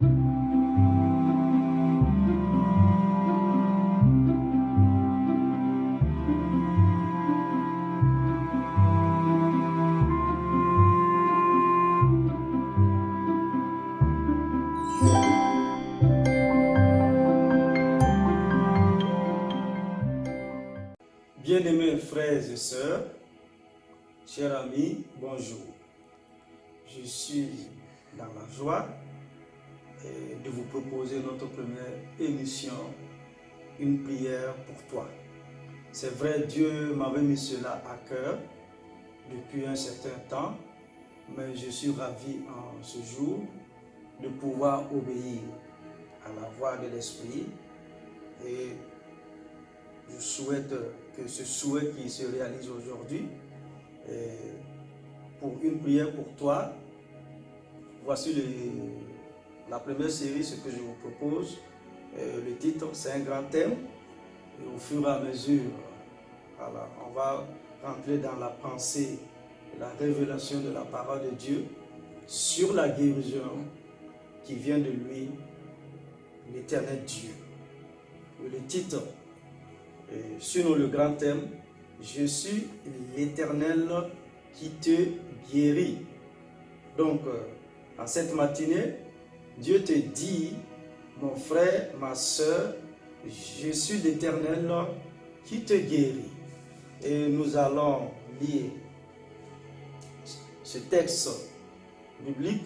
Bien-aimés frères et sœurs, chers amis, bonjour. Je suis dans la joie de vous proposer notre première émission, une prière pour toi. C'est vrai, Dieu m'avait mis cela à cœur depuis un certain temps, mais je suis ravi en ce jour de pouvoir obéir à la voix de l'Esprit et je souhaite que ce souhait qui se réalise aujourd'hui, pour une prière pour toi, voici la première série, ce que je vous propose. Le titre, c'est un grand thème. Et au fur et à mesure, voilà, on va rentrer dans la pensée, la révélation de la parole de Dieu sur la guérison qui vient de lui, l'éternel Dieu. Le titre, sur le grand thème, je suis l'Éternel qui te guérit. Donc, en cette matinée, Dieu te dit, mon frère, ma soeur, je suis l'Éternel qui te guérit. Et nous allons lire ce texte biblique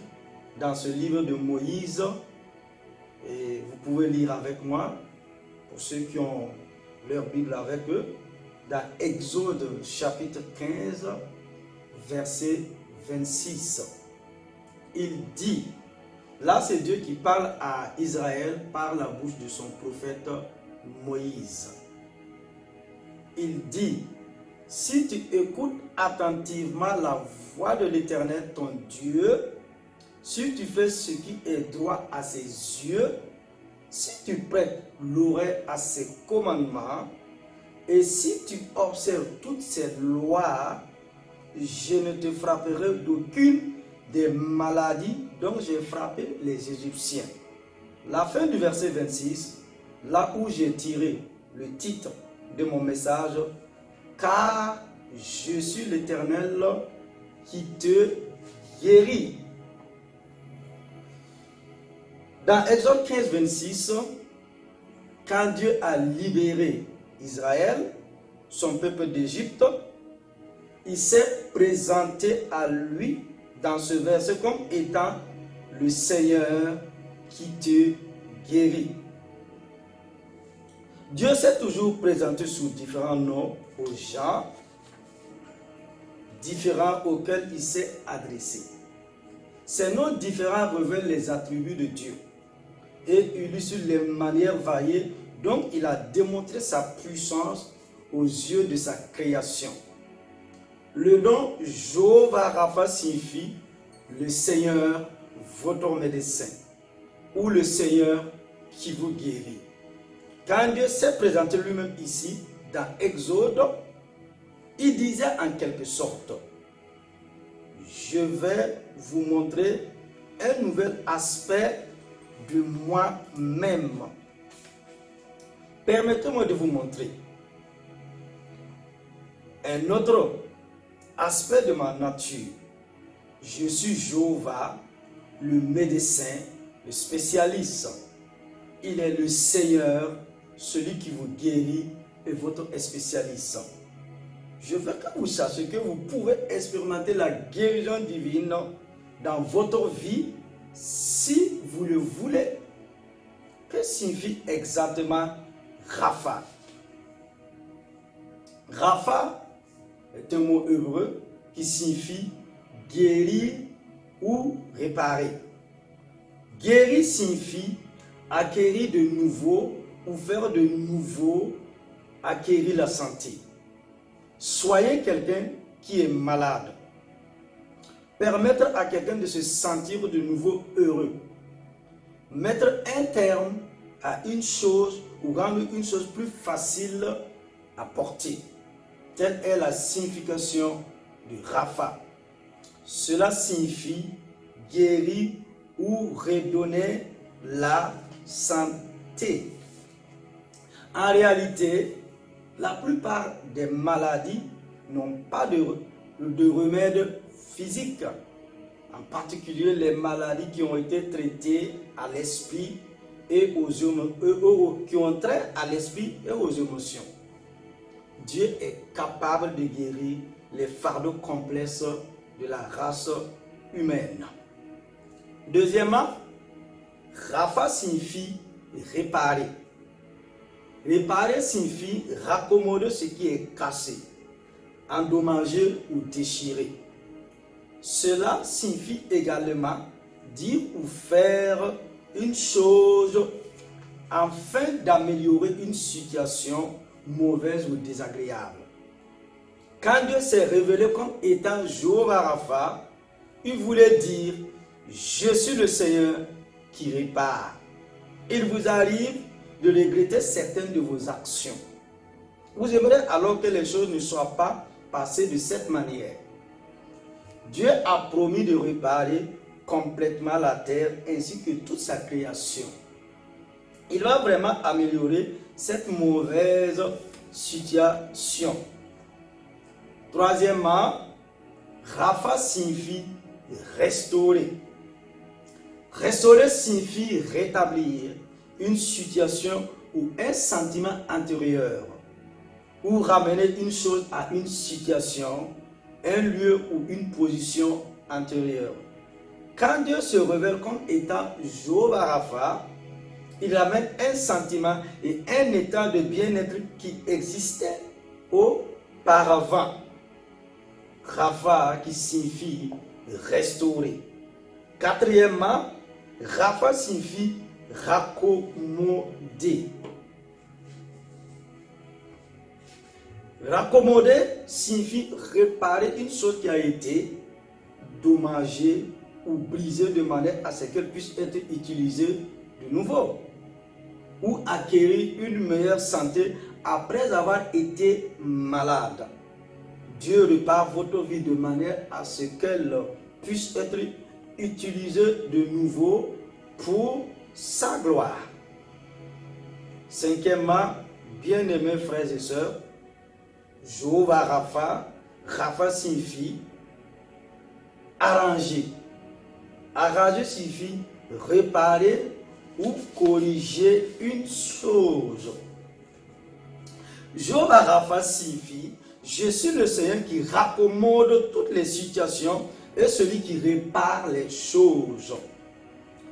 dans ce livre de Moïse. Et vous pouvez lire avec moi, pour ceux qui ont leur Bible avec eux, dans Exode chapitre 15, verset 26. Il dit, là c'est Dieu qui parle à Israël par la bouche de son prophète Moïse. Il dit, si tu écoutes attentivement la voix de l'Éternel ton Dieu, si tu fais ce qui est droit à ses yeux, si tu prêtes l'oreille à ses commandements, et si tu observes toutes ces lois, je ne te frapperai d'aucune des maladies dont j'ai frappé les Égyptiens. La fin du verset 26, là où j'ai tiré le titre de mon message, car je suis l'Éternel qui te guérit. Dans Exode 15, 26, quand Dieu a libéré Israël, son peuple d'Égypte, il s'est présenté à lui dans ce verset comme étant le Seigneur qui te guérit. Dieu s'est toujours présenté sous différents noms aux gens différents auxquels il s'est adressé. Ces noms différents révèlent les attributs de Dieu et illustre les manières variées dont il a démontré sa puissance aux yeux de sa création. Le nom Jéhovah Rapha signifie le Seigneur, votre médecin, ou le Seigneur qui vous guérit. Quand Dieu s'est présenté lui-même ici, dans Exode, il disait en quelque sorte, je vais vous montrer un nouvel aspect de moi-même. Permettez-moi de vous montrer un autre aspect de ma nature. Je suis Jéhovah, le médecin, le spécialiste. Il est le Seigneur, celui qui vous guérit et votre spécialiste. Je veux que vous sachiez que vous pouvez expérimenter la guérison divine dans votre vie si vous le voulez. Que signifie exactement Rapha? Rapha est un mot hébreu qui signifie guérir ou réparer. Guérir signifie acquérir de nouveau ou faire de nouveau, acquérir la santé. Soyez quelqu'un qui est malade. Permettre à quelqu'un de se sentir de nouveau heureux. Mettre un terme à une chose ou rendre une chose plus facile à porter. Telle est la signification de Rapha. Cela signifie guérir ou redonner la santé. En réalité, la plupart des maladies n'ont pas de remède physique. En particulier les maladies qui ont été traitées à l'esprit et qui ont trait à l'esprit et aux émotions. Dieu est capable de guérir les fardeaux complexes de la race humaine. Deuxièmement, Rapha signifie réparer. Réparer signifie raccommoder ce qui est cassé, endommagé ou déchiré. Cela signifie également dire ou faire une chose afin d'améliorer une situation mauvaise ou désagréable. Quand Dieu s'est révélé comme étant Jéhovah Rapha, il voulait dire « Je suis le Seigneur qui répare ». Il vous arrive de regretter certaines de vos actions. Vous aimeriez alors que les choses ne soient pas passées de cette manière. Dieu a promis de réparer complètement la terre ainsi que toute sa création. Il va vraiment améliorer cette mauvaise situation. Troisièmement, Rapha signifie restaurer. Restaurer signifie rétablir une situation ou un sentiment antérieur, ou ramener une chose à une situation, un lieu ou une position antérieure. Quand Dieu se révèle comme étant Jéhovah Rapha, il ramène un sentiment et un état de bien-être qui existait auparavant. Rapha qui signifie restaurer. Quatrièmement, Rapha signifie raccommoder. Raccommoder signifie réparer une chose qui a été dommagée ou brisée de manière à ce qu'elle puisse être utilisée de nouveau, ou acquérir une meilleure santé après avoir été malade. Dieu répare votre vie de manière à ce qu'elle puisse être utilisée de nouveau pour sa gloire. Cinquièmement, bien-aimés frères et sœurs, Jéhovah Rapha, Rapha signifie arranger. Arranger signifie réparer ou corriger une chose. Jéhovah Rapha signifie je suis le Seigneur qui raccommode toutes les situations et celui qui répare les choses.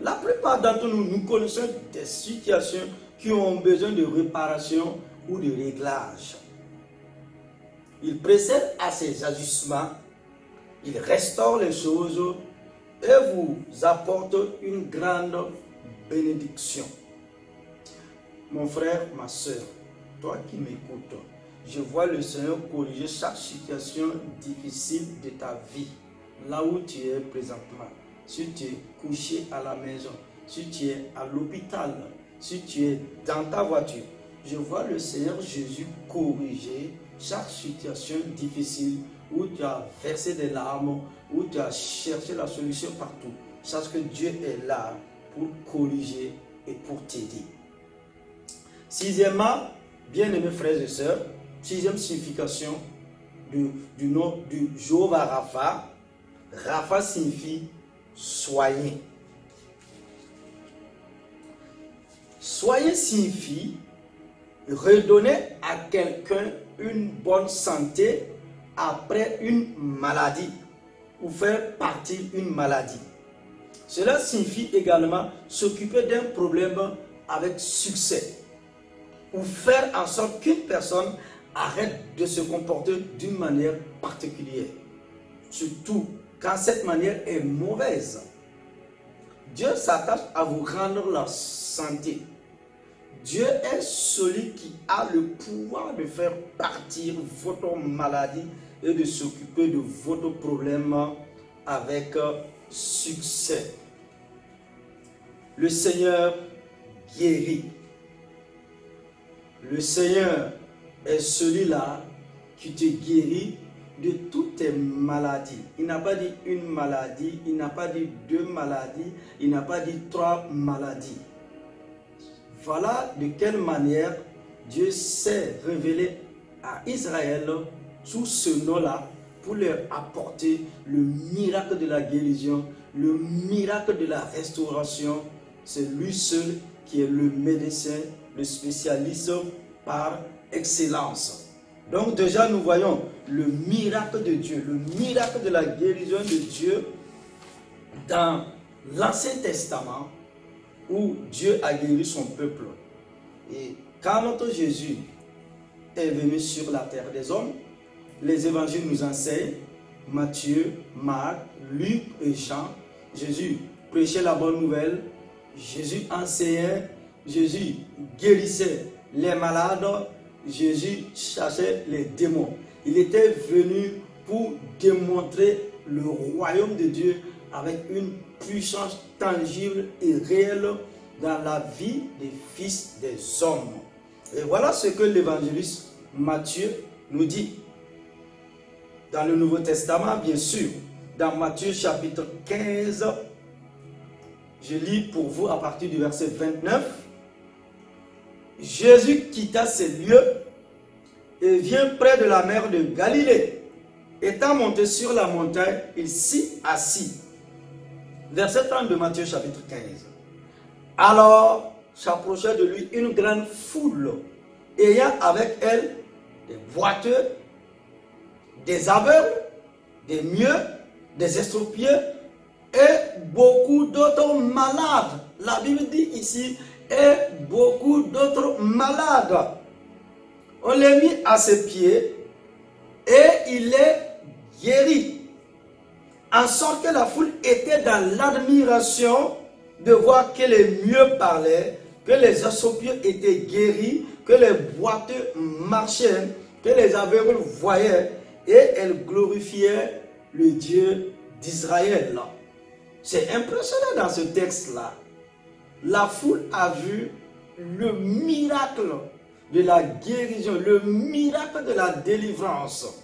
La plupart d'entre nous, nous connaissons des situations qui ont besoin de réparation ou de réglage. Il précède à ces ajustements, il restaure les choses et vous apporte une grande bénédiction. Mon frère, ma soeur, toi qui m'écoutes, je vois le Seigneur corriger chaque situation difficile de ta vie, là où tu es présentement. Si tu es couché à la maison, si tu es à l'hôpital, si tu es dans ta voiture, je vois le Seigneur Jésus corriger chaque situation difficile où tu as versé des larmes, où tu as cherché la solution partout. Sache que Dieu est là pour corriger et pour t'aider. Sixièmement, bien-aimés frères et sœurs, sixième signification du nom du Jéhovah Rapha. Rapha signifie soigner. Soigner signifie redonner à quelqu'un une bonne santé après une maladie ou faire partir une maladie. Cela signifie également s'occuper d'un problème avec succès ou faire en sorte qu'une personne arrête de se comporter d'une manière particulière, surtout quand cette manière est mauvaise. Dieu s'attache à vous rendre la santé. Dieu est celui qui a le pouvoir de faire partir votre maladie et de s'occuper de votre problème avec succès. Le Seigneur guérit. Le Seigneur est celui-là qui te guérit de toutes tes maladies. Il n'a pas dit une maladie, il n'a pas dit deux maladies, il n'a pas dit trois maladies. Voilà de quelle manière Dieu s'est révélé à Israël sous ce nom-là pour leur apporter le miracle de la guérison, le miracle de la restauration. C'est lui seul qui est le médecin, le spécialiste par excellence. Donc déjà nous voyons le miracle de Dieu, le miracle de la guérison de Dieu dans l'Ancien Testament où Dieu a guéri son peuple. Et quand notre Jésus est venu sur la terre des hommes, les évangiles nous enseignent, Matthieu, Marc, Luc et Jean, Jésus prêchait la bonne nouvelle, Jésus enseignait, Jésus guérissait les malades, Jésus chassait les démons. Il était venu pour démontrer le royaume de Dieu avec une puissance tangible et réelle dans la vie des fils des hommes. Et voilà ce que l'évangéliste Matthieu nous dit. Dans le Nouveau Testament, bien sûr, dans Matthieu chapitre 15, je lis pour vous à partir du verset 29. Jésus quitta ces lieux et vient près de la mer de Galilée. Étant monté sur la montagne, il s'y assit. Verset 30 de Matthieu chapitre 15. Alors s'approcha de lui une grande foule, ayant avec elle des boiteux, des aveugles, des muets, des estropiés et beaucoup d'autres malades. La Bible dit ici, et beaucoup d'autres malades. On les mit à ses pieds et il les guérit. En sorte que la foule était dans l'admiration de voir que les muets parlaient, que les estropiés étaient guéris, que les boiteux marchaient, que les aveugles voyaient, et elle glorifiait le Dieu d'Israël. C'est impressionnant dans ce texte-là. La foule a vu le miracle de la guérison, le miracle de la délivrance.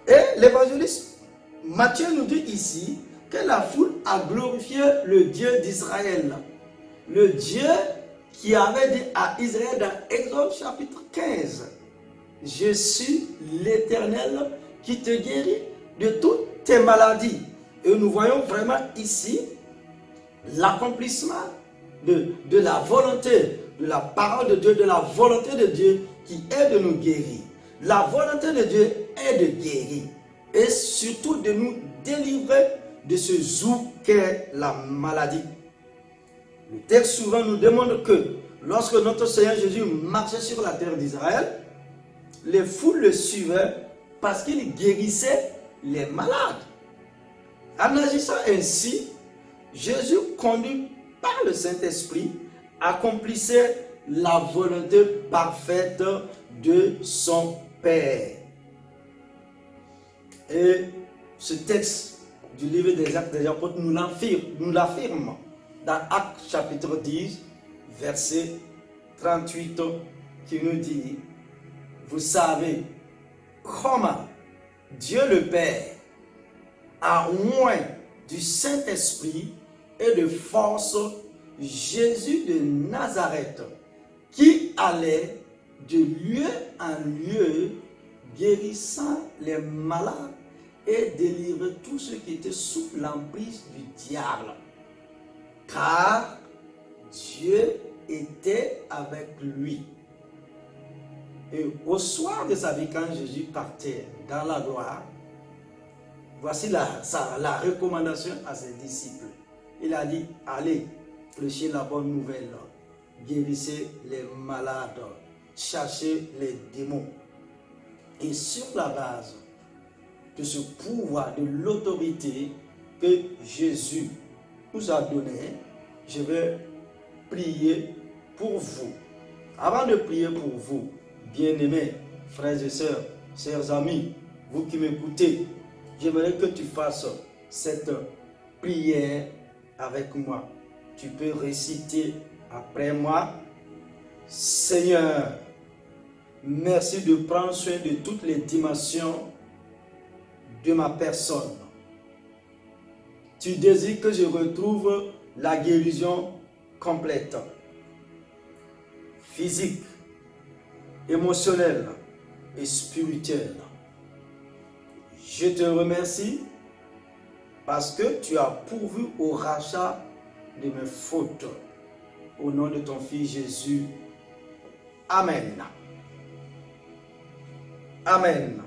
Et l'évangéliste Matthieu nous dit ici que la foule a glorifié le Dieu d'Israël. Le Dieu qui avait dit à Israël dans Exode chapitre 15, « Je suis l'Éternel qui te guérit de toutes tes maladies. » Et nous voyons vraiment ici l'accomplissement de la volonté, de la parole de Dieu, de la volonté de Dieu qui est de nous guérir. La volonté de Dieu est de guérir et surtout de nous délivrer de ce joug qu'est la maladie. Le texte souvent nous demande que lorsque notre Seigneur Jésus marchait sur la terre d'Israël, les foules le suivaient parce qu'il guérissait les malades. En agissant ainsi, Jésus, conduit par le Saint-Esprit, accomplissait la volonté parfaite de son Père. Et ce texte du livre des Actes des Apôtres nous l'affirme dans Actes chapitre 10, verset 38, qui nous dit: vous savez comment Dieu le Père a oint du Saint-Esprit et de force Jésus de Nazareth, qui allait de lieu en lieu, guérissant les malades et délivrant tous ceux qui étaient sous l'emprise du diable. Car Dieu était avec lui. Et au soir de sa vie, quand Jésus partait dans la gloire, voici la recommandation à ses disciples. Il a dit, allez, prêchez la bonne nouvelle, guérissez les malades, chassez les démons. Et sur la base de ce pouvoir, de l'autorité que Jésus nous a donné, je vais prier pour vous. Avant de prier pour vous, bien-aimés, frères et sœurs, chers amis, vous qui m'écoutez, j'aimerais que tu fasses cette prière avec moi. Tu peux réciter après moi. Seigneur, merci de prendre soin de toutes les dimensions de ma personne. Tu désires que je retrouve la guérison complète, physique, émotionnelle et spirituelle. Je te remercie parce que tu as pourvu au rachat de mes fautes. Au nom de ton Fils Jésus. Amen. Amen.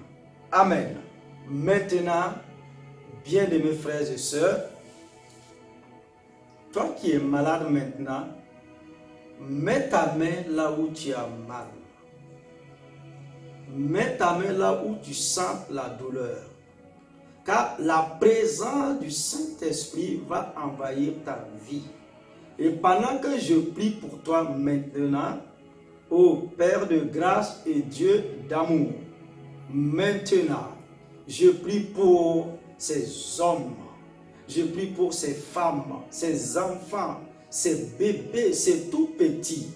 Amen. Maintenant, bien-aimés frères et sœurs, toi qui es malade maintenant, mets ta main là où tu as mal. Mets ta main là où tu sens la douleur. Car la présence du Saint-Esprit va envahir ta vie. Et pendant que je prie pour toi maintenant, ô Père de grâce et Dieu d'amour, maintenant, je prie pour ces hommes, je prie pour ces femmes, ces enfants, ces bébés, ces tout petits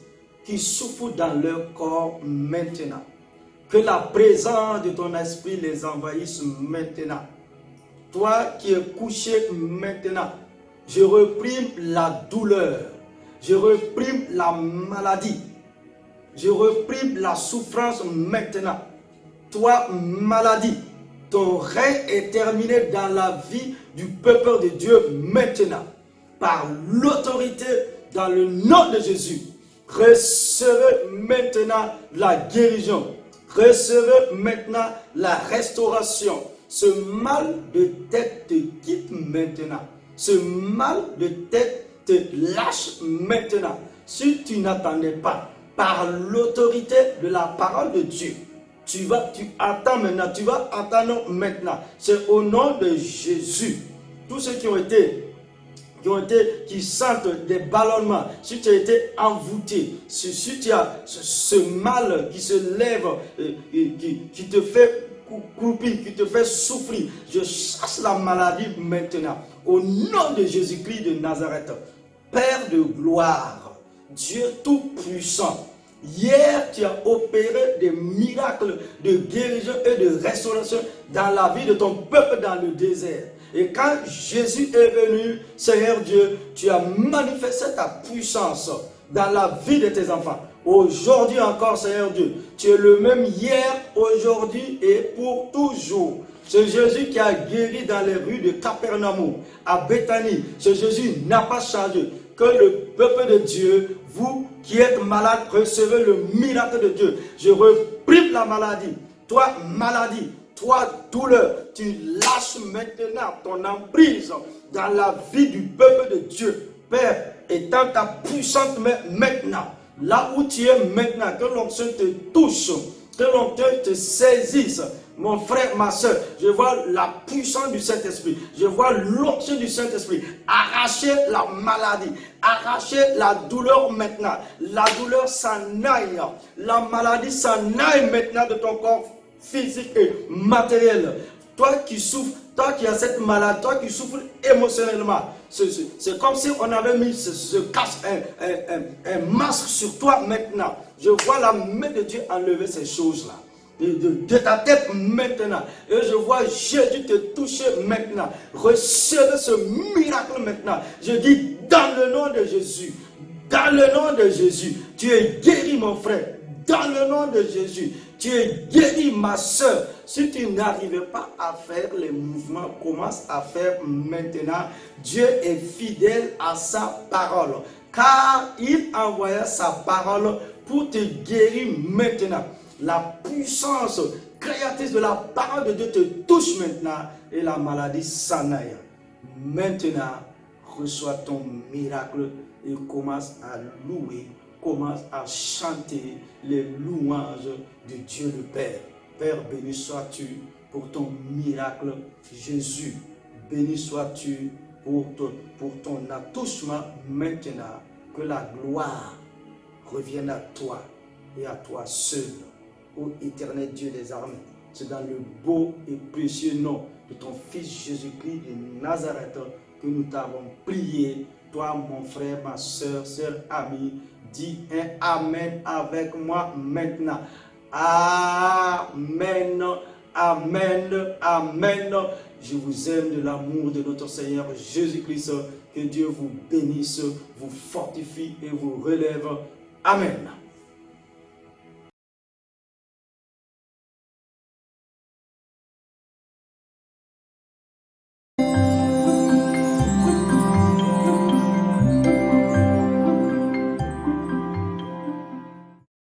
qui souffrent dans leur corps maintenant. Que la présence de ton esprit les envahisse maintenant. Toi qui es couché maintenant, je reprime la douleur, je reprime la maladie, je reprime la souffrance maintenant. Toi, maladie, ton règne est terminé dans la vie du peuple de Dieu maintenant. Par l'autorité dans le nom de Jésus, recevez maintenant la guérison. Recevez maintenant la restauration. Ce mal de tête te quitte maintenant. Ce mal de tête te lâche maintenant. Si tu n'attendais pas, par l'autorité de la parole de Dieu, tu attends maintenant, tu vas attendre maintenant. C'est au nom de Jésus. Tous ceux qui sentent des ballonnements, si tu as été envoûté, si tu as ce mal qui se lève, qui te fait croupir, qui te fait souffrir, je chasse la maladie maintenant. Au nom de Jésus-Christ de Nazareth, Père de gloire, Dieu tout-puissant, hier tu as opéré des miracles de guérison et de restauration dans la vie de ton peuple dans le désert. Et quand Jésus est venu, Seigneur Dieu, tu as manifesté ta puissance dans la vie de tes enfants. Aujourd'hui encore, Seigneur Dieu, tu es le même hier, aujourd'hui et pour toujours. C'est Jésus qui a guéri dans les rues de Capernaum, à Béthanie. Ce Jésus n'a pas changé. Que le peuple de Dieu, vous qui êtes malade, recevez le miracle de Dieu. Je reprime la maladie. Toi, maladie, toi, douleur, tu lâches maintenant ton emprise dans la vie du peuple de Dieu. Père, étends ta puissante main maintenant. Là où tu es maintenant, que l'onction te touche, que l'onction te saisisse. Mon frère, ma soeur, je vois la puissance du Saint-Esprit. Je vois l'onction du Saint-Esprit. Arracher la maladie. Arracher la douleur maintenant. La douleur s'en aille. La maladie s'en aille maintenant de ton corps physique et matériel. Toi qui souffres, toi qui as cette maladie, toi qui souffres émotionnellement. C'est comme si on avait mis un masque sur toi maintenant. Je vois la main de Dieu enlever ces choses-là. De ta tête maintenant. Et je vois Jésus te toucher maintenant. Recevez ce miracle maintenant. Je dis dans le nom de Jésus. Dans le nom de Jésus. Tu es guéri mon frère. Dans le nom de Jésus. Tu es guéri ma soeur. Si tu n'arrivais pas à faire les mouvements, commence à faire maintenant. Dieu est fidèle à sa parole. Car il envoya sa parole pour te guérir maintenant. La puissance créatrice de la parole de Dieu te touche maintenant et la maladie s'en aille. Maintenant, reçois ton miracle et commence à louer, commence à chanter les louanges de Dieu le Père. Père, béni sois-tu pour ton miracle, Jésus. Béni sois-tu pour ton attouchement maintenant. Que la gloire revienne à toi et à toi seul. Ô éternel Dieu des armées, c'est dans le beau et précieux nom de ton Fils Jésus-Christ de Nazareth que nous t'avons prié. Toi, mon frère, ma soeur, ami, dis un Amen avec moi maintenant. Amen, Amen. Amen. Je vous aime de l'amour de notre Seigneur Jésus-Christ. Que Dieu vous bénisse, vous fortifie et vous relève. Amen.